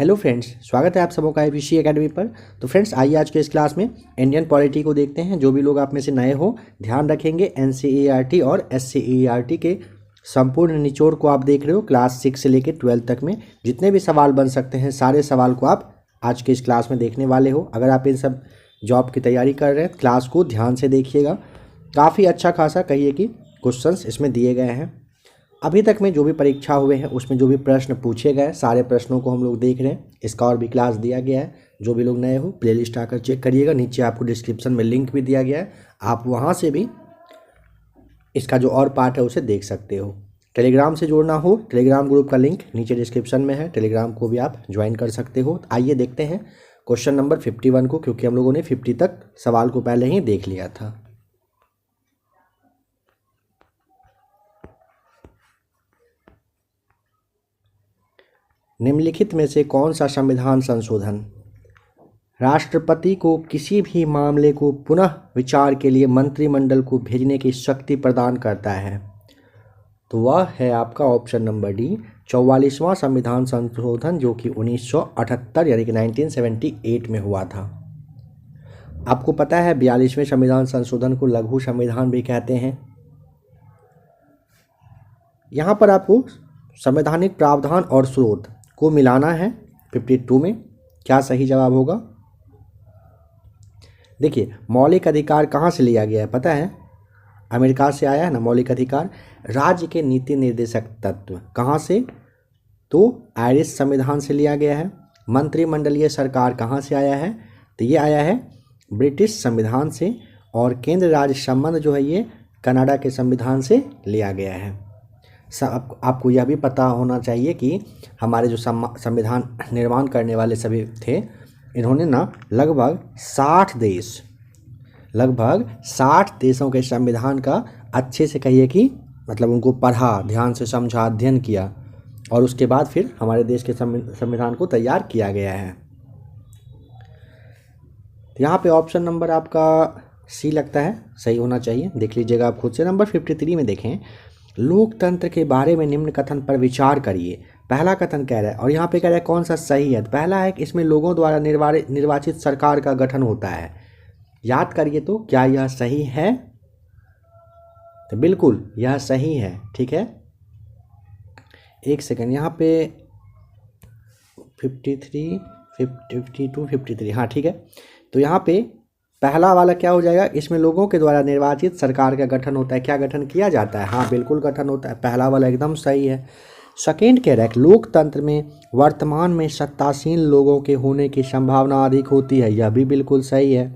Hello friends, स्वागत है आप सबों का IPC एकेडमी पर। तो फ्रेंड्स, आइए आज के इस क्लास में इंडियन पॉलिटी को देखते हैं। जो भी लोग आप में से नए हो, ध्यान रखेंगे NCERT और SCERT के संपूर्ण निचोड़ को आप देख रहे हो। क्लास 6 से लेकर 12 तक में जितने भी सवाल बन सकते हैं, सारे सवाल को आप आज के इस क्लास में देखने वाले हो। अगर आप इन सब जॉब की तैयारी कर रहे हैं, क्लास को ध्यान से देखिएगा। काफ़ी अच्छा खासा कहिए कि क्वेश्चंस इसमें दिए गए हैं। अभी तक में जो भी परीक्षा हुए हैं उसमें जो भी प्रश्न पूछे गए, सारे प्रश्नों को हम लोग देख रहे हैं। इसका और भी क्लास दिया गया है। जो भी लोग नए हो, प्लेलिस्ट आकर चेक करिएगा। नीचे आपको डिस्क्रिप्शन में लिंक भी दिया गया है, आप वहां से भी इसका जो और पार्ट है उसे देख सकते हो। टेलीग्राम से जुड़ना हो, टेलीग्राम ग्रुप का लिंक नीचे डिस्क्रिप्शन में है, टेलीग्राम को भी आप ज्वाइन कर सकते हो। आइए देखते हैं क्वेश्चन नंबर 51 को, क्योंकि हम लोगों ने 50 तक सवाल को पहले ही देख लिया था। निम्नलिखित में से कौन सा संविधान संशोधन राष्ट्रपति को किसी भी मामले को पुनः विचार के लिए मंत्रिमंडल को भेजने की शक्ति प्रदान करता है? तो वह है आपका ऑप्शन नंबर डी, 44वां संविधान संशोधन, जो कि 1978 यानी कि 1978 में हुआ था। आपको पता है 42वें संविधान संशोधन को लघु संविधान भी कहते हैं। यहाँ पर आपको संवैधानिक प्रावधान और स्रोत को मिलाना है 52 में। क्या सही जवाब होगा? देखिए, मौलिक अधिकार कहाँ से लिया गया है पता है? अमेरिका से आया है ना मौलिक अधिकार। राज्य के नीति निर्देशक तत्व कहाँ से? तो आयरिश संविधान से लिया गया है। मंत्रिमंडलीय सरकार कहाँ से आया है? तो ये आया है ब्रिटिश संविधान से। और केंद्र राज्य संबंध जो है ये कनाडा के संविधान से लिया गया है। आपको यह भी पता होना चाहिए कि हमारे जो संविधान निर्माण करने वाले सभी थे, इन्होंने ना लगभग 60 देशों के संविधान का अच्छे से कहिए कि मतलब उनको पढ़ा, ध्यान से समझा, अध्ययन किया, और उसके बाद फिर हमारे देश के संविधान को तैयार किया गया है। यहाँ पे ऑप्शन नंबर आपका सी लगता है सही होना चाहिए। देख लीजिएगा आप खुद से। नंबर 53 में देखें, लोकतंत्र के बारे में निम्न कथन पर विचार करिए। पहला कथन कह रहा है, और यहाँ पे कह रहा है कौन सा सही है। पहला है कि इसमें लोगों द्वारा निर्वाचित सरकार का गठन होता है। याद करिए, तो क्या यह सही है? तो बिल्कुल यह सही है। ठीक है, एक सेकंड, यहाँ पे 53, 52, 53, हाँ ठीक है। तो यहाँ पे पहला वाला क्या हो जाएगा? इसमें लोगों के द्वारा निर्वाचित सरकार का गठन होता है। क्या गठन किया जाता है? हाँ बिल्कुल गठन होता है। पहला वाला एकदम सही है। सेकेंड कह रहा है लोकतंत्र में वर्तमान में सत्तासीन लोगों के होने की संभावना अधिक होती है। यह भी बिल्कुल सही है।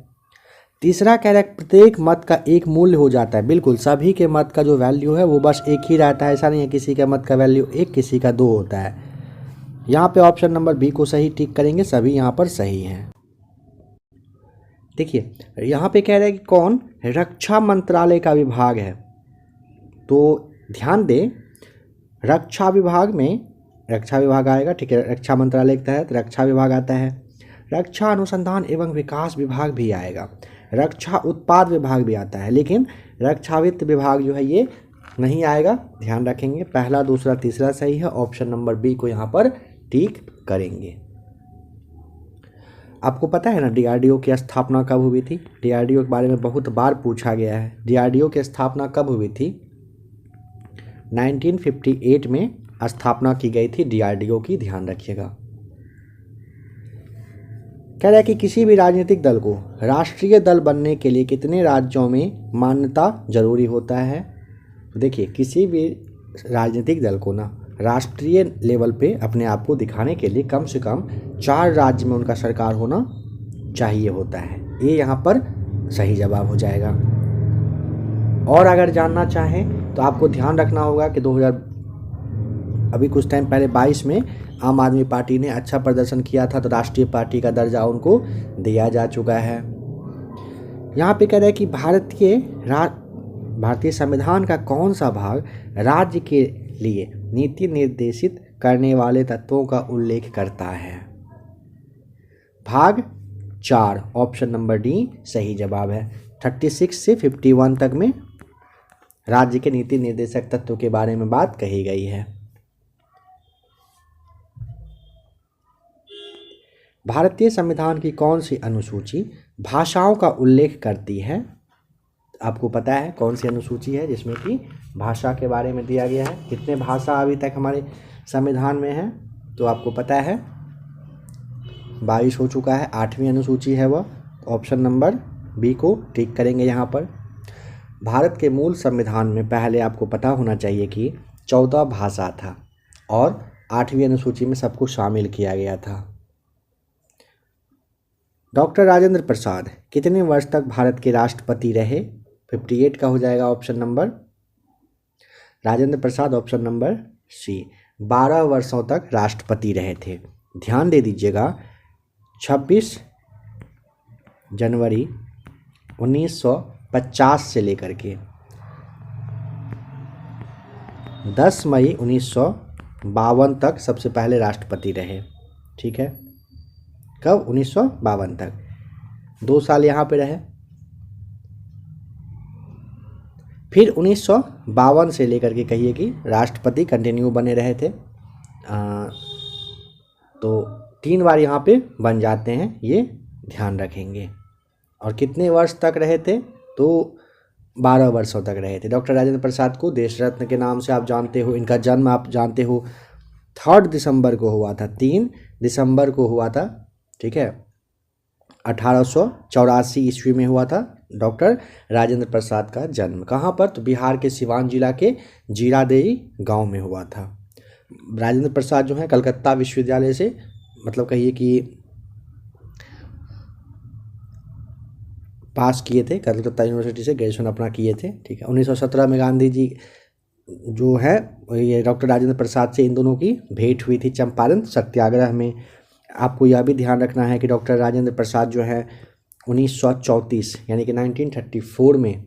तीसरा कह रहा है प्रत्येक मत का एक मूल्य हो जाता है। बिल्कुल, सभी के मत का जो वैल्यू है वो बस एक ही रहता है। ऐसा नहीं है किसी के मत का वैल्यू 1, किसी का 2 होता है। यहाँ पे ऑप्शन नंबर बी को सही टिक करेंगे, सभी यहाँ पर सही हैं। देखिए, यहाँ पे कह रहा है कि कौन रक्षा मंत्रालय का विभाग है। तो ध्यान दें, रक्षा विभाग में रक्षा विभाग आएगा। ठीक है, रक्षा मंत्रालय के तहत रक्षा विभाग आता है। रक्षा अनुसंधान एवं विकास विभाग भी आएगा। रक्षा उत्पाद विभाग भी आता है। लेकिन रक्षा वित्त विभाग जो है ये नहीं आएगा, ध्यान रखेंगे। पहला, दूसरा, तीसरा सही है। ऑप्शन नंबर बी को यहाँ पर टिक करेंगे। आपको पता है ना DRDO की स्थापना कब हुई थी? DRDO के बारे में बहुत बार पूछा गया है। DRDO की स्थापना कब हुई थी? 1958 में स्थापना की गई थी DRDO की, ध्यान रखिएगा। कह रहा है कि किसी भी राजनीतिक दल को राष्ट्रीय दल बनने के लिए कितने राज्यों में मान्यता जरूरी होता है? देखिए, किसी भी राजनीतिक दल को ना राष्ट्रीय लेवल पे अपने आप को दिखाने के लिए कम से कम 4 राज्य में उनका सरकार होना चाहिए होता है। ये यहाँ पर सही जवाब हो जाएगा। और अगर जानना चाहें तो आपको ध्यान रखना होगा कि अभी कुछ टाइम पहले 22 में आम आदमी पार्टी ने अच्छा प्रदर्शन किया था, तो राष्ट्रीय पार्टी का दर्जा उनको दिया जा चुका है। यहाँ पे कह रहा है कि भारतीय संविधान का कौन सा भाग राज्य के लिए नीति निर्देशित करने वाले तत्वों का उल्लेख करता है? भाग 4, ऑप्शन नंबर डी सही जवाब है। 36 से 51 तक में राज्य के नीति निर्देशक तत्व के बारे में बात कही गई है। भारतीय संविधान की कौन सी अनुसूची भाषाओं का उल्लेख करती है? आपको पता है कौन सी अनुसूची है जिसमें कि भाषा के बारे में दिया गया है? कितने भाषा अभी तक हमारे संविधान में है? तो आपको पता है 22 हो चुका है, 8वीं अनुसूची है वह। ऑप्शन नंबर बी को टिक करेंगे यहाँ पर। भारत के मूल संविधान में पहले आपको पता होना चाहिए कि 14 भाषा था और 8वीं अनुसूची में सबको शामिल किया गया था। डॉक्टर राजेंद्र प्रसाद कितने वर्ष तक भारत के राष्ट्रपति रहे? 58 का हो जाएगा option number. Rajendra Prasad option number C 12 वर्षों तक राष्ट्रपति रहे थे। ध्यान दे दीजिएगा 26 जनवरी 1950 से लेकर के 10 मई 1952 तक सबसे पहले राष्ट्रपति रहे। ठीक है, कब? 1952 तक, 2 साल यहाँ पे रहे। फिर 1952 से लेकर के कहिए कि राष्ट्रपति कंटिन्यू बने रहे थे। तो 3 बार यहाँ पे बन जाते हैं, ये ध्यान रखेंगे। और कितने वर्ष तक रहे थे? तो 12 वर्षों तक रहे थे। डॉक्टर राजेंद्र प्रसाद को देश रत्न के नाम से आप जानते हो। इनका जन्म आप जानते हो 3 दिसंबर को हुआ था, 3 दिसंबर को हुआ था। ठीक है, 1884 ईस्वी में हुआ था डॉक्टर राजेंद्र प्रसाद का जन्म। कहाँ पर? तो बिहार के सिवान जिला के जीरादेई गांव में हुआ था। राजेंद्र प्रसाद जो है कलकत्ता विश्वविद्यालय से, मतलब कहिए कि पास किए थे, कलकत्ता यूनिवर्सिटी से ग्रेजुएशन अपना किए थे। ठीक है, 1917 में गांधी जी जो है ये डॉक्टर राजेंद्र प्रसाद से इन दोनों की भेंट हुई थी चंपारण सत्याग्रह में। आपको यह भी ध्यान रखना है कि डॉक्टर राजेंद्र प्रसाद जो है 1934 यानी कि 1934 में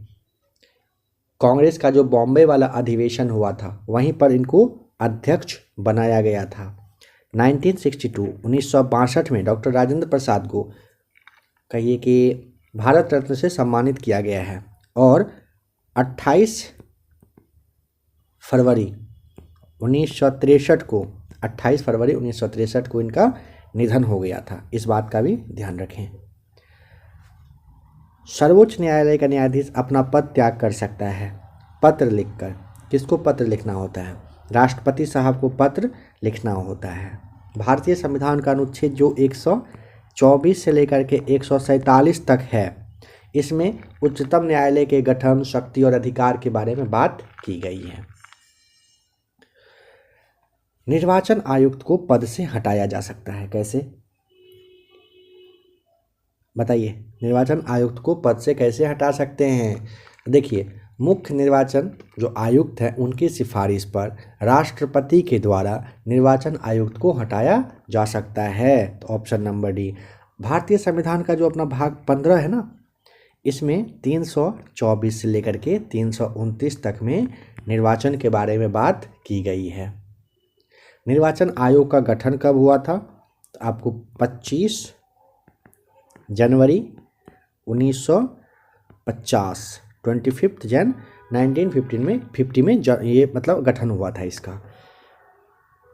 कांग्रेस का जो बॉम्बे वाला अधिवेशन हुआ था वहीं पर इनको अध्यक्ष बनाया गया था। 1962 में डॉक्टर राजेंद्र प्रसाद को कहिए कि भारत रत्न से सम्मानित किया गया है। और 28 फरवरी 1963 को 28 फरवरी 1963 को इनका निधन हो गया था। इस बात का भी ध्यान रखें। सर्वोच्च न्यायालय का न्यायाधीश अपना पद त्याग कर सकता है पत्र लिखकर। किसको पत्र लिखना होता है? राष्ट्रपति साहब को पत्र लिखना होता है। भारतीय संविधान का अनुच्छेद जो 124 से लेकर के 147 तक है, इसमें उच्चतम न्यायालय के गठन, शक्ति और अधिकार के बारे में बात की गई है। निर्वाचन आयुक्त को पद से हटाया जा सकता है, कैसे? बताइए, निर्वाचन आयुक्त को पद से कैसे हटा सकते हैं? देखिए, मुख्य निर्वाचन जो आयुक्त है उनकी सिफारिश पर राष्ट्रपति के द्वारा निर्वाचन आयुक्त को हटाया जा सकता है। तो ऑप्शन नंबर डी। भारतीय संविधान का जो अपना भाग 15 है ना, इसमें 324 से लेकर के 329 तक में निर्वाचन के बारे में बात की गई है। निर्वाचन आयोग का गठन कब हुआ था? तो आपको 25 जनवरी 1950 25 जन 1915 में 50 में ये मतलब गठन हुआ था इसका।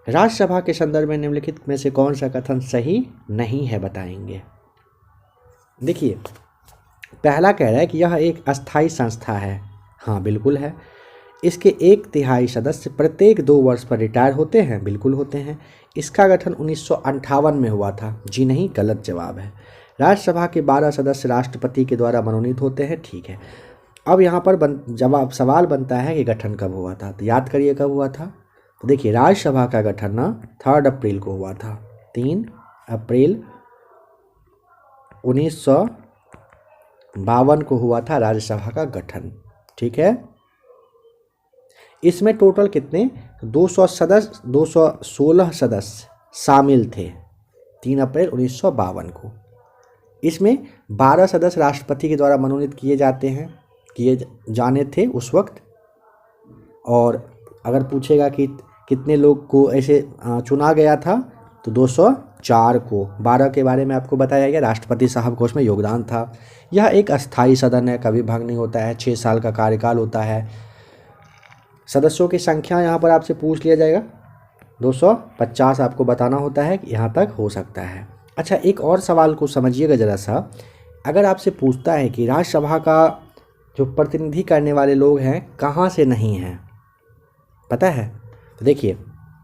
राज्यसभा के संदर्भ में निम्नलिखित में से कौन सा कथन सही नहीं है, बताएंगे। देखिए, पहला कह रहा है कि यह एक अस्थायी संस्था है। हाँ, बिल्कुल है। इसके 1/3 सदस्य प्रत्येक 2 वर्ष पर रिटायर होते हैं। बिल्कुल होते हैं। इसका गठन 1958 में हुआ था। जी नहीं, गलत जवाब है। राज्यसभा के 12 सदस्य राष्ट्रपति के द्वारा मनोनीत होते हैं। ठीक है। अब यहाँ पर सवाल बनता है कि गठन कब हुआ था? तो याद करिए कब हुआ था। तो देखिए, राज्यसभा का गठन ना 3 अप्रैल को हुआ था। 3 अप्रैल 1952 को हुआ था राज्यसभा का गठन। ठीक है। इसमें टोटल कितने 216 सदस्य शामिल थे 3 अप्रैल 1952 को। इसमें 12 सदस्य राष्ट्रपति के द्वारा मनोनीत किए जाने थे उस वक्त। और अगर पूछेगा कि कितने लोग को ऐसे चुना गया था, तो 204 को। 12 के बारे में आपको बताया गया, राष्ट्रपति साहब को उसमें योगदान था। यह एक अस्थायी सदन है, कभी भंग नहीं होता है। 6 साल का कार्यकाल होता है। सदस्यों की संख्या यहाँ पर आपसे पूछ लिया जाएगा, 250 आपको बताना होता है कि यहाँ तक हो सकता है। अच्छा, एक और सवाल को समझिएगा ज़रा सा। अगर आपसे पूछता है कि राज्यसभा का जो प्रतिनिधि करने वाले लोग हैं कहाँ से नहीं हैं, पता है? तो देखिए,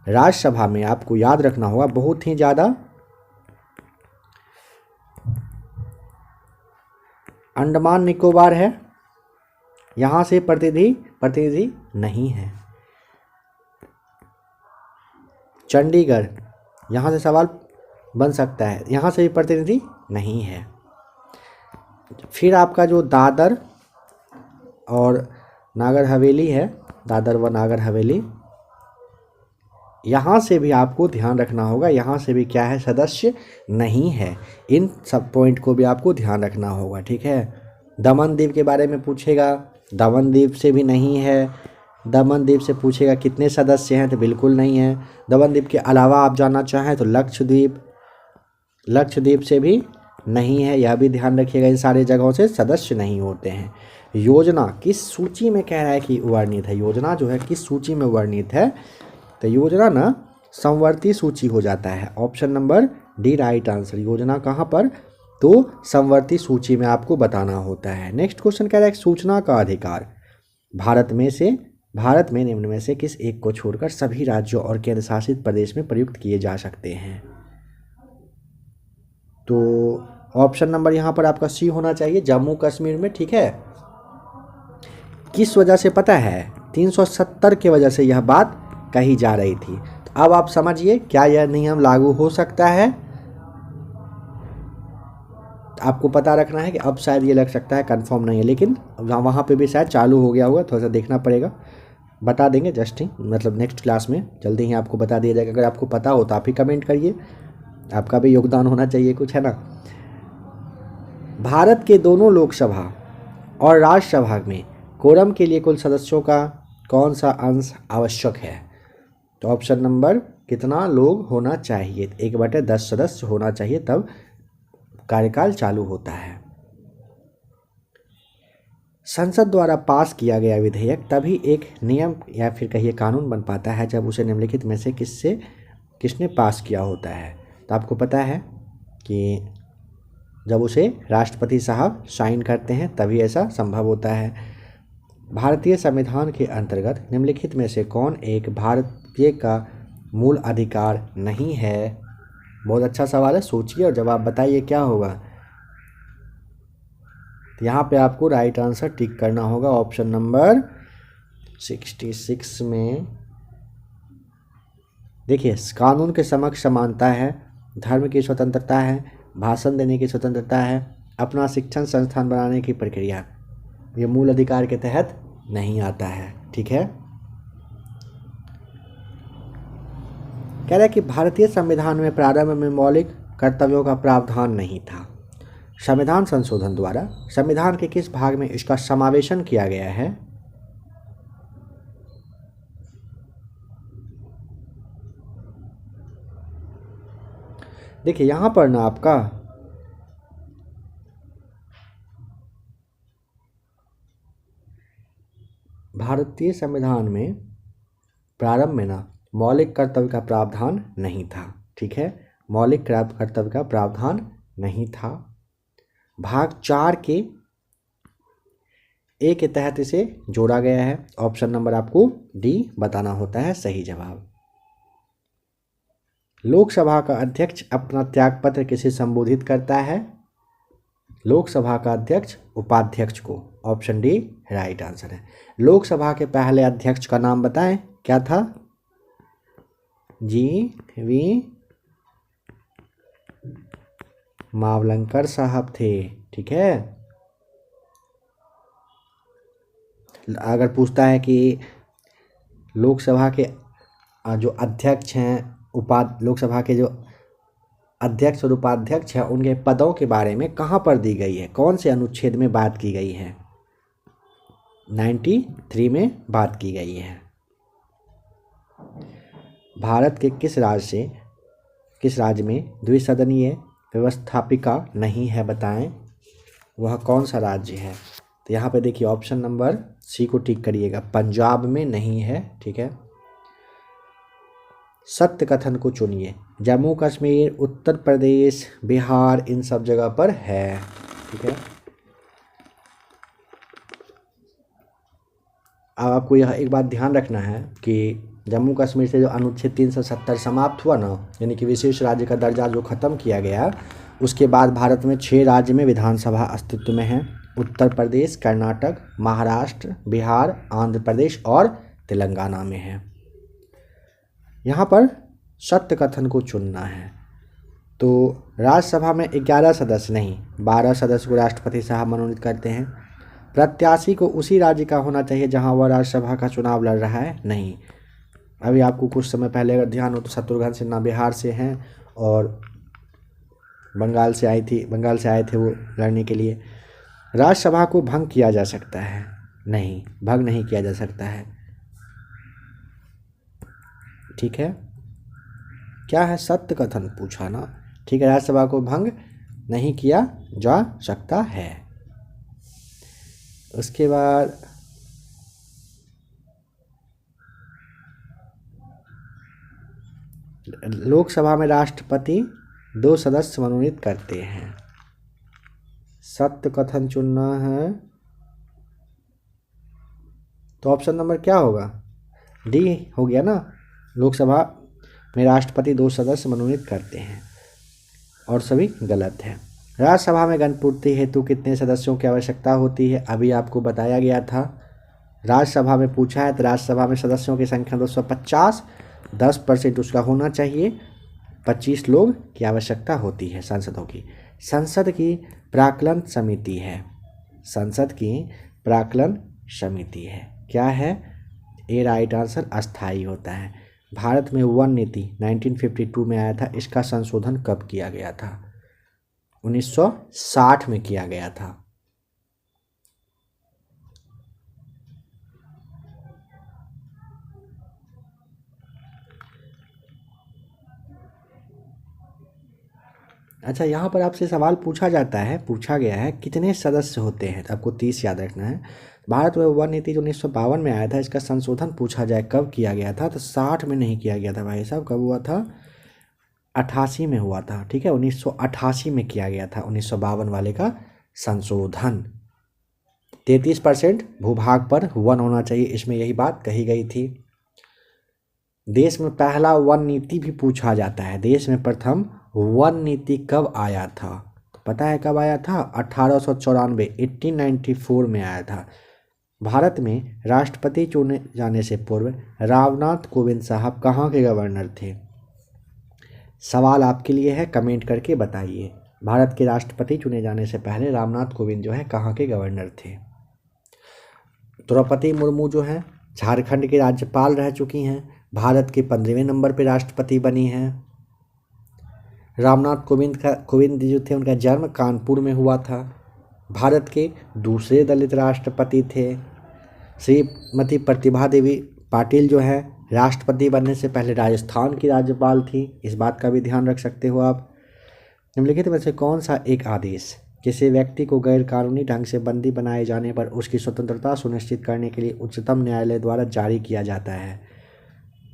राज्यसभा में आपको याद रखना होगा बहुत ही ज़्यादा अंडमान निकोबार है, यहाँ से प्रतिनिधि नहीं है। चंडीगढ़, यहाँ से सवाल बन सकता है, यहाँ से भी प्रतिनिधि नहीं है। फिर आपका जो दादर और नागर हवेली है, दादर व नागर हवेली, यहाँ से भी आपको ध्यान रखना होगा, यहाँ से भी क्या है, सदस्य नहीं है। इन सब पॉइंट को भी आपको ध्यान रखना होगा, ठीक है। दमन द्वीप के बारे में पूछेगा, दमन द्वीप से भी नहीं है। दमन द्वीप से पूछेगा कितने सदस्य हैं, तो बिल्कुल नहीं है। दमन द्वीप के अलावा आप जानना चाहें तो लक्षद्वीप से भी नहीं है, यह भी ध्यान रखिएगा। इन सारी जगहों से सदस्य नहीं होते हैं। योजना किस सूची में कह रहा है कि वर्णित है, योजना जो है किस सूची में वर्णित है, तो योजना ना समवर्ती सूची हो जाता है। Option number D right answer. योजना कहाँ पर, तो समवर्ती सूची में आपको बताना होता है। नेक्स्ट क्वेश्चन कह रहा है सूचना का अधिकार भारत में निम्न में से किस एक को छोड़कर सभी राज्यों और केंद्र शासित प्रदेश में प्रयुक्त किए जा सकते हैं। तो ऑप्शन नंबर यहाँ पर आपका सी होना चाहिए, जम्मू कश्मीर में, ठीक है। किस वजह से पता है, 370 की वजह से यह बात कही जा रही थी। तो अब आप समझिए क्या यह नियम लागू हो सकता है। आपको पता रखना है कि अब शायद ये लग सकता है, कंफर्म नहीं है, लेकिन वहाँ पे भी शायद चालू हो गया होगा, थोड़ा सा देखना पड़ेगा। बता देंगे जस्ट ही, मतलब नेक्स्ट क्लास में जल्दी ही आपको बता दिया जाएगा। अगर आपको पता हो तो आप ही कमेंट करिए, आपका भी योगदान होना चाहिए कुछ, है ना। भारत के दोनों लोकसभा और राज्यसभा में कोरम के लिए कुल सदस्यों का कौन सा अंश आवश्यक है। तो ऑप्शन नंबर कितना लोग होना चाहिए, 1/10 सदस्य होना चाहिए, तब कार्यकाल चालू होता है। संसद द्वारा पास किया गया विधेयक तभी एक नियम या फिर कहिए कानून बन पाता है जब उसे निम्नलिखित में से किसने पास किया होता है। तो आपको पता है कि जब उसे राष्ट्रपति साहब साइन करते हैं तभी ऐसा संभव होता है। भारतीय संविधान के अंतर्गत निम्नलिखित में से कौन एक भारतीय का मूल अधिकार नहीं है। बहुत अच्छा सवाल है, सोचिए और जवाब बताइए क्या होगा। यहाँ पे आपको राइट आंसर टिक करना होगा। ऑप्शन नंबर 66 में देखिए, कानून के समक्ष समानता है, धर्म की स्वतंत्रता है, भाषण देने की स्वतंत्रता है, अपना शिक्षण संस्थान बनाने की प्रक्रिया, ये मूल अधिकार के तहत नहीं आता है, ठीक है। कह रहा है कि भारतीय संविधान में प्रारंभ में मौलिक कर्तव्यों का प्रावधान नहीं था। संविधान संशोधन द्वारा संविधान के किस भाग में इसका समावेशन किया गया है। देखिए यहाँ पर ना आपका भारतीय संविधान में प्रारंभ में ना मौलिक कर्तव्य का प्रावधान नहीं था, ठीक है। मौलिक कर्तव्य का प्रावधान नहीं था। भाग 4 के ए के तहत इसे जोड़ा गया है। ऑप्शन नंबर आपको डी बताना होता है सही जवाब। लोकसभा का अध्यक्ष अपना त्यागपत्र किसे संबोधित करता है। लोकसभा का अध्यक्ष उपाध्यक्ष को। ऑप्शन डी राइट आंसर है। लोकसभा के पहले अध्यक्ष का नाम बताएं, क्या था। जी.वी. मावलंकर साहब थे, ठीक है। अगर पूछता है कि लोकसभा के जो अध्यक्ष हैं, लोकसभा के जो अध्यक्ष और उपाध्यक्ष हैं, उनके पदों के बारे में कहाँ पर दी गई है, कौन से अनुच्छेद में बात की गई है। 93 में बात की गई है। भारत के किस राज्य में द्विसदनीय व्यवस्थापिका नहीं है, बताएं वह कौन सा राज्य है। तो यहाँ पे देखिए ऑप्शन नंबर सी को टिक करिएगा, पंजाब में नहीं है, ठीक है। सत्य कथन को चुनिए। जम्मू कश्मीर, उत्तर प्रदेश, बिहार, इन सब जगह पर है। ठीक है, अब आपको यह एक बात ध्यान रखना है कि जम्मू कश्मीर से जो अनुच्छेद 370 समाप्त हुआ ना, यानी कि विशेष राज्य का दर्जा जो ख़त्म किया गया, उसके बाद भारत में 6 राज्य में विधानसभा अस्तित्व में है। उत्तर प्रदेश, कर्नाटक, महाराष्ट्र, बिहार, आंध्र प्रदेश और तेलंगाना में है। यहाँ पर सत्य कथन को चुनना है। तो राज्यसभा में 11 सदस्य नहीं, 12 सदस्य को राष्ट्रपति साहब मनोनीत करते हैं। प्रत्याशी को उसी राज्य का होना चाहिए जहाँ वह राज्यसभा का चुनाव लड़ रहा है, नहीं। अभी आपको कुछ समय पहले अगर ध्यान हो तो शत्रुघ्न सिन्हा बिहार से हैं और बंगाल से आए थे वो लड़ने के लिए। राज्यसभा को भंग किया जा सकता है? नहीं, भंग नहीं किया जा सकता है। ठीक है, क्या है? सत्य कथन पूछा ना। ठीक है, राज्यसभा को भंग नहीं किया जा सकता है। उसके बाद लोकसभा में राष्ट्रपति 2 सदस्य मनोनीत करते हैं। सत्य कथन चुनना है तो ऑप्शन नंबर क्या होगा? डी हो गया ना। लोकसभा में राष्ट्रपति 2 सदस्य मनोनीत करते हैं और सभी गलत है। राज्यसभा में गणपूर्ति हेतु कितने सदस्यों की आवश्यकता होती है? अभी आपको बताया गया था। राज्यसभा में पूछा है तो राज्यसभा में सदस्यों की संख्या 250, 10% उसका होना चाहिए। 25 लोग की आवश्यकता होती है सांसदों की। संसद की प्राक्कलन समिति है। संसद की प्राक्कलन समिति है। क्या है? ए राइट आंसर अस्थाई होता है। भारत में वन नीति 1952 में आया था। इसका संशोधन कब किया गया था? 1960 में किया गया था। अच्छा, यहाँ पर आपसे सवाल पूछा गया है कितने सदस्य होते हैं, तो आपको 30 याद रखना है। भारत में वन नीति जो 1952 में आया था, इसका संशोधन पूछा जाए कब किया गया था, तो 60 में नहीं किया गया था भाई साहब। कब हुआ था? 88 में हुआ था। ठीक है, 1988 में किया गया था 1952 वाले का संशोधन। 33% भूभाग पर वन होना चाहिए, इसमें यही बात कही गई थी। देश में पहला वन नीति भी पूछा जाता है। देश में प्रथम वन नीति कब आया था? तो पता है कब आया था? 1894 1894 में आया था। भारत में राष्ट्रपति चुने जाने से पूर्व रामनाथ कोविंद साहब कहाँ के गवर्नर थे? सवाल आपके लिए है, कमेंट करके बताइए। भारत के राष्ट्रपति चुने जाने से पहले रामनाथ कोविंद जो है कहाँ के गवर्नर थे? द्रौपदी मुर्मू जो है झारखंड के राज्यपाल रह चुकी हैं, भारत के 15वें नंबर पे राष्ट्रपति बनी हैं। रामनाथ कोविंद जो थे उनका जन्म कानपुर में हुआ था। भारत के दूसरे दलित राष्ट्रपति थे। श्रीमती प्रतिभा देवी पाटिल जो है राष्ट्रपति बनने से पहले राजस्थान की राज्यपाल थी। इस बात का भी ध्यान रख सकते हो आप। निम्नलिखित में से कौन सा एक आदेश किसी व्यक्ति को गैर कानूनी ढंग से बंदी बनाए जाने पर उसकी स्वतंत्रता सुनिश्चित करने के लिए उच्चतम न्यायालय द्वारा जारी किया जाता है?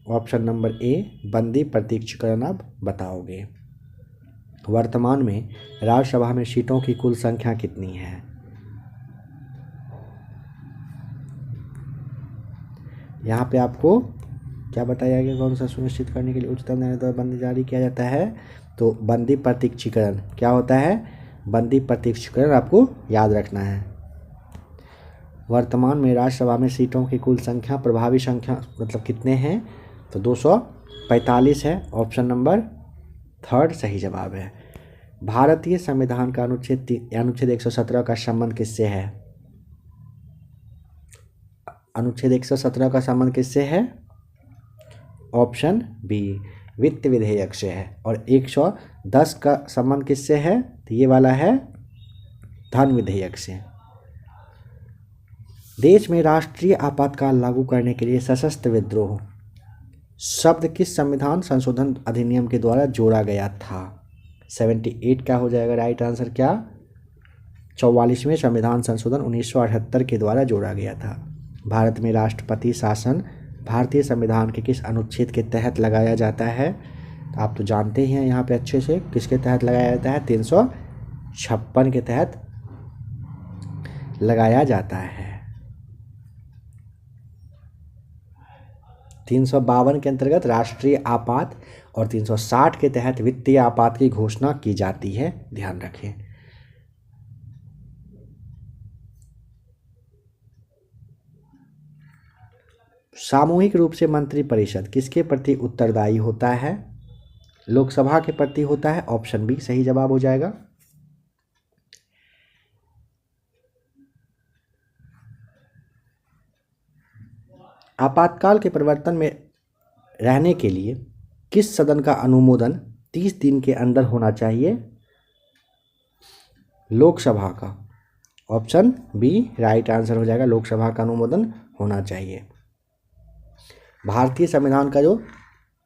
ऑप्शन नंबर ए बंदी प्रत्यक्षीकरण। आप बताओगे। वर्तमान में राज्यसभा में सीटों की कुल संख्या कितनी है? यहाँ पे आपको क्या बताया गया? कौन सा सुनिश्चित करने के लिए उच्चतम न्यायालय द्वारा बंदी जारी किया जाता है? तो बंदी प्रत्यक्षीकरण। क्या होता है? बंदी प्रत्यक्षीकरण आपको याद रखना है। वर्तमान में राज्यसभा में सीटों की कुल संख्या, प्रभावी संख्या मतलब कितने हैं? तो 245 है। ऑप्शन नंबर 3 सही जवाब है। भारतीय संविधान का अनुच्छेद 117 का संबंध किससे है? अनुच्छेद 117 का संबंध किससे है? ऑप्शन बी वित्त विधेयक से है। और 110 का संबंध किससे है? तो ये वाला है धन विधेयक से। देश में राष्ट्रीय आपातकाल लागू करने के लिए सशस्त्र विद्रोह शब्द किस संविधान संशोधन अधिनियम के द्वारा जोड़ा गया था? 78 क्या हो जाएगा राइट आंसर? क्या? 44वें संविधान संशोधन 1978 के द्वारा जोड़ा गया था। भारत में राष्ट्रपति शासन भारतीय संविधान के किस अनुच्छेद के तहत लगाया जाता है? तो आप तो जानते ही हैं यहाँ पे अच्छे से किसके तहत लगाया जाता है, 356 के तहत लगाया जाता है। 352 के अंतर्गत राष्ट्रीय आपात और 360 के तहत वित्तीय आपात की घोषणा की जाती है, ध्यान रखें। सामूहिक रूप से मंत्रिपरिषद किसके प्रति उत्तरदायी होता है? लोकसभा के प्रति होता है, ऑप्शन बी सही जवाब हो जाएगा। आपातकाल के प्रवर्तन में रहने के लिए किस सदन का अनुमोदन 30 दिन के अंदर होना चाहिए? लोकसभा का, ऑप्शन बी राइट आंसर हो जाएगा, लोकसभा का अनुमोदन होना चाहिए। भारतीय संविधान का जो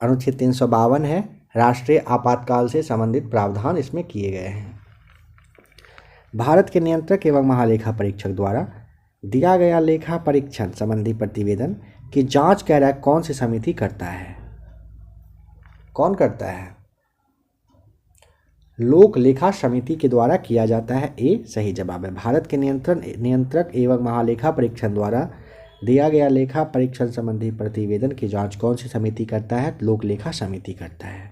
अनुच्छेद 352 है, राष्ट्रीय आपातकाल से संबंधित प्रावधान इसमें किए गए हैं। भारत के नियंत्रक एवं महालेखा परीक्षक द्वारा दिया गया लेखा परीक्षण संबंधी प्रतिवेदन की जांच कार्य कौन सी समिति करता है? कौन करता है? लोक लेखा समिति के द्वारा किया जाता है, ए सही जवाब है। भारत के नियंत्रक एवं महालेखा परीक्षण द्वारा दिया गया लेखा परीक्षण संबंधी प्रतिवेदन की जांच कौन सी समिति करता है? लोक लेखा समिति करता है।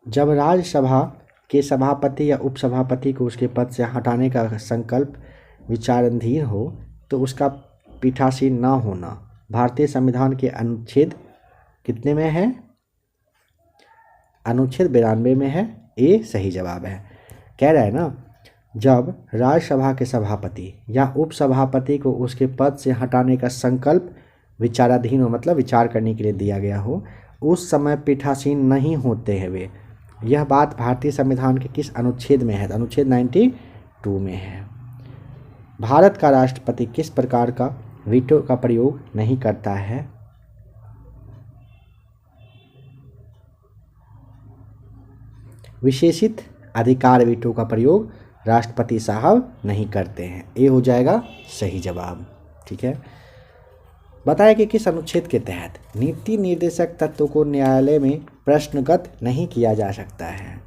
जब राज्यसभा के सभापति या उपसभापति को उसके पद से हटाने का संकल्प विचाराधीन हो तो उसका पीठासीन न होना भारतीय संविधान के अनुच्छेद कितने में है? अनुच्छेद 92 में है, ए सही जवाब है। कह रहा है ना, जब राज्यसभा के सभापति या उपसभापति को उसके पद से हटाने का संकल्प विचाराधीन हो, मतलब विचार करने के लिए दिया गया हो, उस समय पीठासीन नहीं होते हैं वे। यह बात भारतीय संविधान के किस अनुच्छेद में है? अनुच्छेद 92 में है। भारत का राष्ट्रपति किस प्रकार का वीटो का प्रयोग नहीं करता है? विशेषित अधिकार वीटो का प्रयोग राष्ट्रपति साहब नहीं करते हैं, ए हो जाएगा सही जवाब। ठीक है, बताया कि किस अनुच्छेद के तहत नीति निर्देशक तत्व को न्यायालय में प्रश्नगत नहीं किया जा सकता है?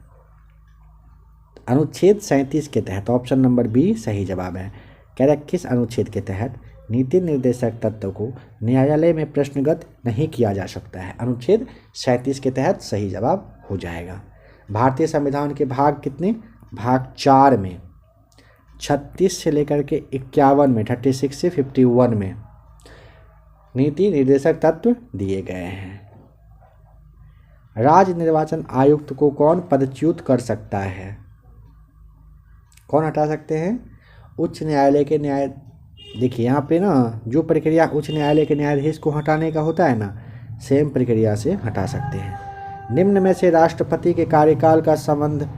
अनुच्छेद 37 के तहत, ऑप्शन नंबर बी सही जवाब है। कह रहा है किस अनुच्छेद के तहत नीति निर्देशक तत्व को न्यायालय में प्रश्नगत नहीं किया जा सकता है? अनुच्छेद 37 के तहत सही जवाब हो जाएगा। भारतीय संविधान के भाग कितने? भाग 4 में 36 से लेकर के 51 में, 36 से 51 में नीति निर्देशक तत्व दिए गए हैं। राज्य निर्वाचन आयुक्त को कौन पदच्युत कर सकता है? कौन हटा सकते हैं? उच्च न्यायालय के देखिए यहाँ पे ना जो प्रक्रिया उच्च न्यायालय के न्यायाधीश को हटाने का होता है ना, सेम प्रक्रिया से हटा सकते हैं। निम्न में से राष्ट्रपति के कार्यकाल का संबंध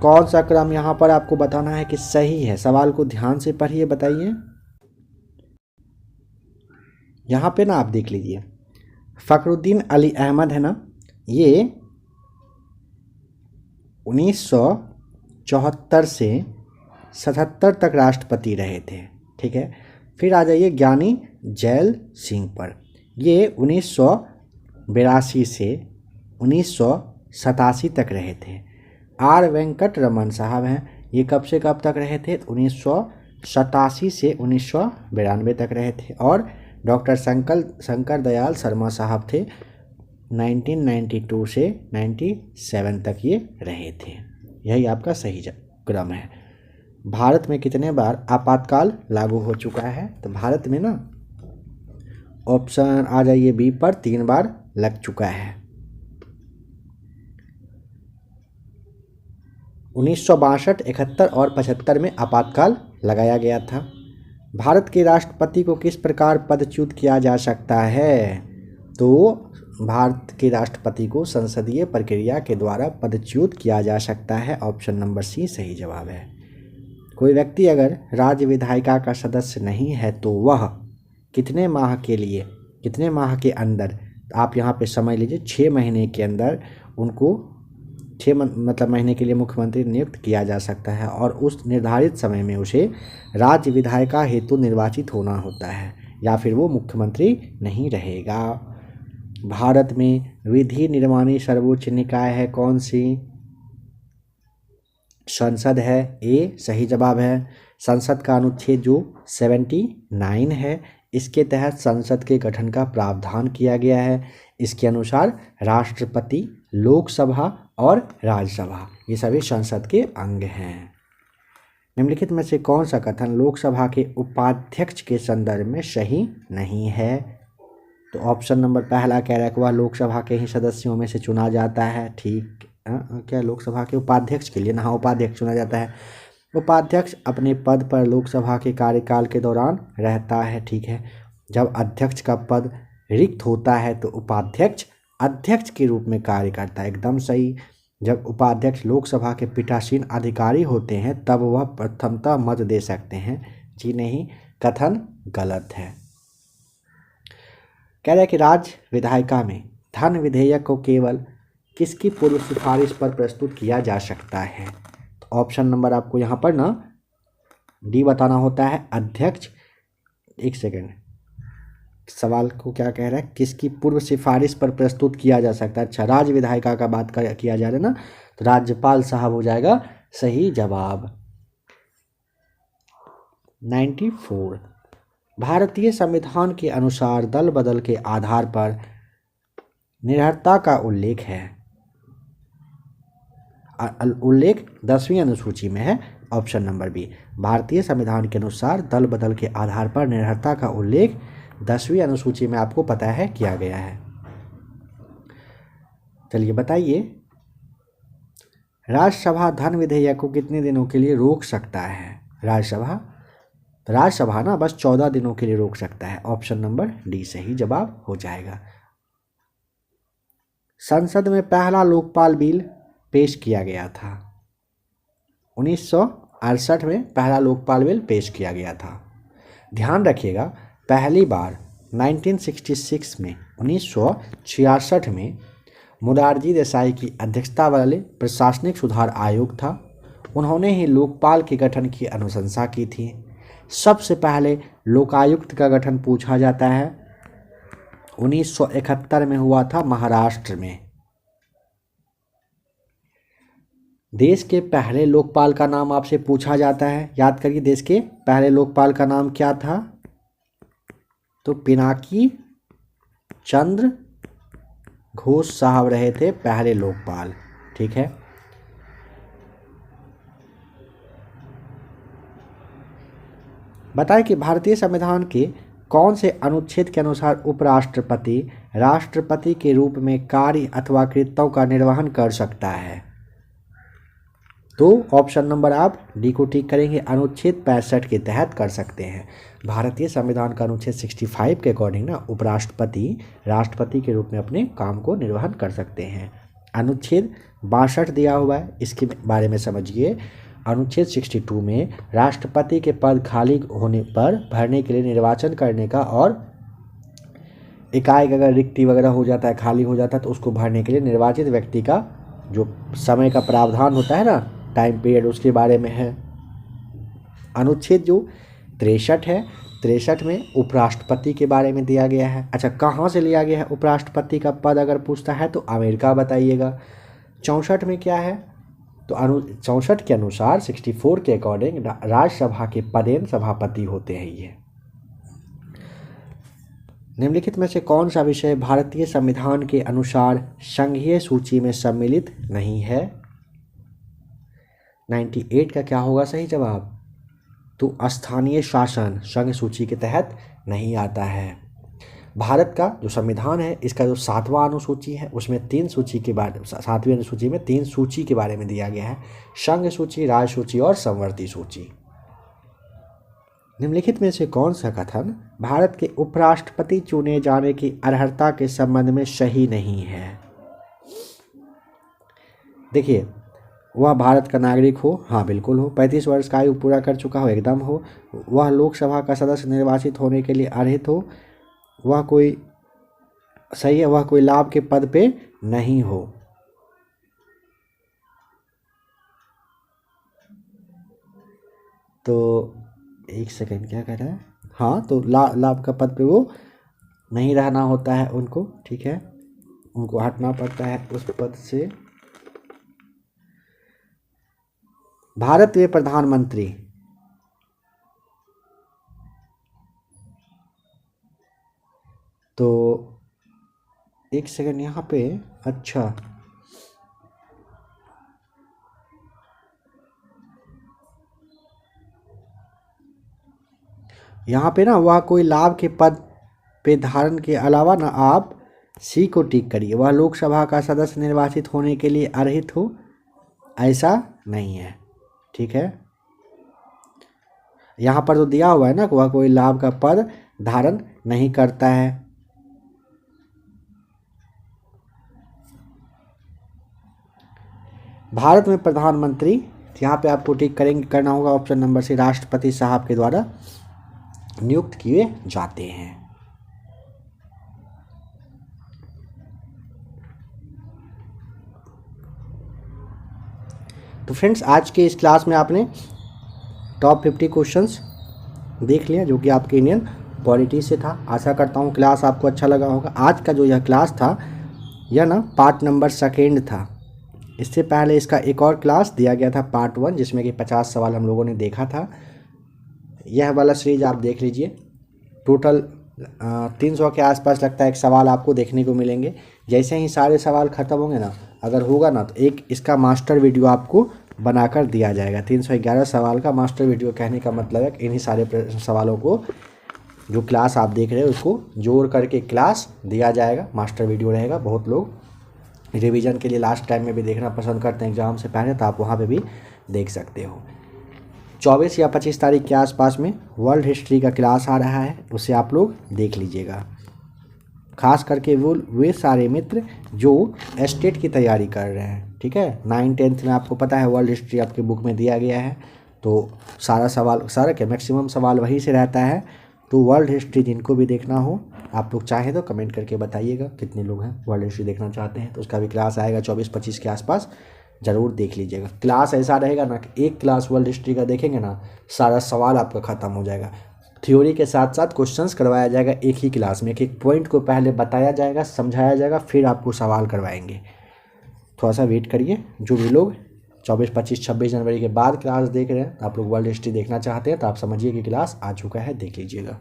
कौन सा क्रम यहाँ पर आपको बताना है कि सही है? सवाल को ध्यान से पढ़िए, बताइए। यहाँ पे ना आप देख लीजिए, फखरुद्दीन अली अहमद है ना, ये 1974 से 77 तक राष्ट्रपति रहे थे। ठीक है, फिर आ जाइए ज्ञानी जैल सिंह पर, ये 1982 से 1987 तक रहे थे। आर वेंकट रमन साहब हैं, ये कब से कब तक रहे थे? 1987 से 1992 तक रहे थे। और डॉक्टर शंकर दयाल शर्मा साहब थे, 1992 से 97 तक ये रहे थे। यही आपका सही क्रम है। भारत में कितने बार आपातकाल लागू हो चुका है? तो भारत में ना ऑप्शन आ जाइए बी पर, 3 बार लग चुका है। 1962, 71 और 75 में आपातकाल लगाया गया था। भारत के राष्ट्रपति को किस प्रकार पदच्युत किया जा सकता है? तो भारत के राष्ट्रपति को संसदीय प्रक्रिया के द्वारा पदच्युत किया जा सकता है, ऑप्शन नंबर सी सही जवाब है। कोई व्यक्ति अगर राज्य विधायिका का सदस्य नहीं है तो वह कितने माह के अंदर, आप यहाँ पे समझ लीजिए 6 महीने के अंदर उनको 6 महीने के लिए मुख्यमंत्री नियुक्त किया जा सकता है और उस निर्धारित समय में उसे राज्य विधायिका हेतु निर्वाचित होना होता है। या फिर वो मुख्यमंत्री नहीं रहेगा। भारत में विधि निर्माणी सर्वोच्च निकाय है कौन सी? संसद है। ए सही जवाब है। संसद का अनुच्छेद जो 79 है, इसके तहत संसद के गठन का प्रावधान किया गया है। इसके अनुसार राष्ट्रपति, लोकसभा और राज्यसभा ये सभी संसद के अंग हैं। निम्नलिखित में से कौन सा कथन लोकसभा के उपाध्यक्ष के संदर्भ में सही नहीं है? तो ऑप्शन नंबर पहला कह रहा है कि वह लोकसभा के ही सदस्यों में से चुना जाता है। ठीक, क्या लोकसभा के उपाध्यक्ष के लिए ना? हाँ, उपाध्यक्ष चुना जाता है। उपाध्यक्ष अपने पद पर लोकसभा के कार्यकाल के दौरान रहता है। ठीक है। जब अध्यक्ष का पद रिक्त होता है तो उपाध्यक्ष अध्यक्ष के रूप में कार्य करता है। एकदम सही। जब उपाध्यक्ष लोकसभा के पीठासीन अधिकारी होते हैं तब वह प्रथमतः मत दे सकते हैं। जी नहीं, कथन गलत है। कह रहा है कि राज्य विधायिका में धन विधेयक को केवल किसकी पूर्व सिफारिश पर प्रस्तुत किया जा सकता है? तो ऑप्शन नंबर आपको यहाँ पर ना डी बताना होता है, अध्यक्ष। एक सेकेंड, सवाल को क्या कह रहा है? किसकी पूर्व सिफारिश पर प्रस्तुत किया जा सकता है। अच्छा, राज्य विधायिका का बात किया जा रहा है ना, तो राज्यपाल साहब हो जाएगा सही जवाब। 94, भारतीय संविधान के अनुसार दल बदल के आधार पर निर्भरता का उल्लेख है। उल्लेख 10वीं अनुसूची में है। ऑप्शन नंबर बी, भारतीय संविधान के अनुसार दल बदल के आधार पर निर्भरता का उल्लेख 10वीं अनुसूची में आपको पता है किया गया है। चलिए बताइए, राज्यसभा धन विधेयक को कितने दिनों के लिए रोक सकता है? राज्यसभा ना बस 14 दिनों के लिए रोक सकता है। ऑप्शन नंबर डी सही जवाब हो जाएगा। संसद में पहला लोकपाल बिल पेश किया गया था। 1968 में पहला लोकपाल बिल पेश किया गया था। ध्यान रखिएगा, पहली बार 1966 में 1966 में मोरारजी देसाई की अध्यक्षता वाले प्रशासनिक सुधार आयोग था। उन्होंने ही लोकपाल के गठन की अनुशंसा की थी। सबसे पहले लोकायुक्त का गठन पूछा जाता है 1971 में हुआ था महाराष्ट्र में। देश के पहले लोकपाल का नाम आपसे पूछा जाता है, याद करिए, देश के पहले लोकपाल का नाम क्या था? तो पिनाकी चंद्र घोष साहब रहे थे पहले लोकपाल। ठीक है। बताएं कि भारतीय संविधान के कौन से अनुच्छेद के अनुसार उपराष्ट्रपति राष्ट्रपति के रूप में कार्य अथवा कृत्यों का निर्वहन कर सकता है? तो ऑप्शन नंबर आप डी को टिक करेंगे, अनुच्छेद 65 के तहत कर सकते हैं। भारतीय संविधान का अनुच्छेद 65 के अकॉर्डिंग ना उपराष्ट्रपति राष्ट्रपति के रूप में अपने काम को निर्वहन कर सकते हैं। अनुच्छेद 62 दिया हुआ है, इसके बारे में समझिए। अनुच्छेद 62 में राष्ट्रपति के पद खाली होने पर भरने के लिए निर्वाचन करने का और एकाएक अगर रिक्ति वगैरह हो जाता है, खाली हो जाता है, तो उसको भरने के लिए निर्वाचित व्यक्ति का जो समय का प्रावधान होता है ना, टाइम पीरियड, उसके बारे में है। अनुच्छेद जो 63 है, 63 में उपराष्ट्रपति के बारे में दिया गया है। अच्छा, कहाँ से लिया गया है उपराष्ट्रपति का पद अगर पूछता है तो अमेरिका बताइएगा। 64 में क्या है? तो 64 के अनुसार 64 के अकॉर्डिंग राज्यसभा के पदेन सभापति होते हैं ये। निम्नलिखित में से कौन सा विषय भारतीय संविधान के अनुसार संघीय सूची में सम्मिलित नहीं है? 98 का क्या होगा सही जवाब? तो स्थानीय शासन संघ सूची के तहत नहीं आता है। भारत का जो संविधान है, इसका जो 7वां अनुसूची है, उसमें 3 सूची के बारे 7वीं अनुसूची में 3 सूची के बारे में दिया गया है, संघ सूची, राज्य सूची और समवर्ती सूची। निम्नलिखित में से कौन सा कथन भारत के उपराष्ट्रपति चुने जाने की अर्हता के संबंध में सही नहीं है? देखिए, वह भारत का नागरिक हो, हाँ बिल्कुल हो, 35 वर्ष का आयु पूरा कर चुका हो, एकदम हो, वह लोकसभा का सदस्य निर्वाचित होने के लिए अर्हित हो, वह कोई सही है, वह कोई लाभ के पद पे नहीं हो। तो एक सेकंड, क्या कह रहा है? हाँ, तो लाभ का पद पे वो नहीं रहना होता है उनको, ठीक है, उनको हटना पड़ता है उस पद से। भारत के प्रधानमंत्री, तो एक सेकंड यहाँ पे, अच्छा यहाँ पे ना वह कोई लाभ के पद पे धारण के अलावा ना आप सी को टिक करिए, वह लोकसभा का सदस्य निर्वाचित होने के लिए अर्हित हो, ऐसा नहीं है, ठीक है। यहाँ पर तो दिया हुआ है ना कि वह कोई लाभ का पद धारण नहीं करता है। भारत में प्रधानमंत्री, यहाँ पे आपको टिक करना होगा ऑप्शन नंबर सी, राष्ट्रपति साहब के द्वारा नियुक्त किए जाते हैं। तो फ्रेंड्स आज के इस क्लास में आपने टॉप 50 क्वेश्चंस देख लिया जो कि आपके इंडियन पॉलिटी से था। आशा करता हूँ क्लास आपको अच्छा लगा होगा। आज का जो यह क्लास था यह ना पार्ट नंबर 2 था। इससे पहले इसका एक और क्लास दिया गया था पार्ट 1 जिसमें कि 50 सवाल हम लोगों ने देखा था। यह वाला सीरीज आप देख लीजिए, टोटल 300 के आसपास लगता है एक सवाल आपको देखने को मिलेंगे। जैसे ही सारे सवाल ख़त्म होंगे ना, अगर होगा ना तो एक इसका मास्टर वीडियो आपको बनाकर दिया जाएगा। 311 सवाल का मास्टर वीडियो, कहने का मतलब है कि इन्हीं सारे सवालों को जो क्लास आप देख रहे हो उसको जोड़ करके क्लास दिया जाएगा, मास्टर वीडियो रहेगा। बहुत लोग रिवीजन के लिए लास्ट टाइम में भी देखना पसंद करते हैं एग्ज़ाम से पहले, तो आप वहाँ पे भी देख सकते हो। 24 या 25 तारीख के आसपास में वर्ल्ड हिस्ट्री का क्लास आ रहा है, उसे आप लोग देख लीजिएगा। खास करके वे सारे मित्र जो एस्टेट की तैयारी कर रहे हैं, ठीक है। 9, 10th में आपको पता है वर्ल्ड हिस्ट्री आपके बुक में दिया गया है, तो सारा क्या मैक्सिमम सवाल वहीं से रहता है। तो वर्ल्ड हिस्ट्री जिनको भी देखना हो आप लोग चाहें तो कमेंट करके बताइएगा कितने लोग हैं वर्ल्ड हिस्ट्री देखना चाहते हैं, तो उसका भी क्लास आएगा 24-25 के आसपास, ज़रूर देख लीजिएगा। क्लास ऐसा रहेगा ना कि एक क्लास वर्ल्ड हिस्ट्री का देखेंगे ना, सारा सवाल आपका ख़त्म हो जाएगा। थ्योरी के साथ साथ क्वेश्चंस करवाया जाएगा एक ही क्लास में, एक पॉइंट को पहले बताया जाएगा, समझाया जाएगा, फिर आपको सवाल करवाएंगे। थोड़ा सा वेट करिए। जो भी लोग 24, 25, 26 जनवरी के बाद क्लास देख रहे हैं, आप लोग वर्ल्ड हिस्ट्री देखना चाहते हैं तो आप समझिए कि क्लास आ चुका है, देख लीजिएगा।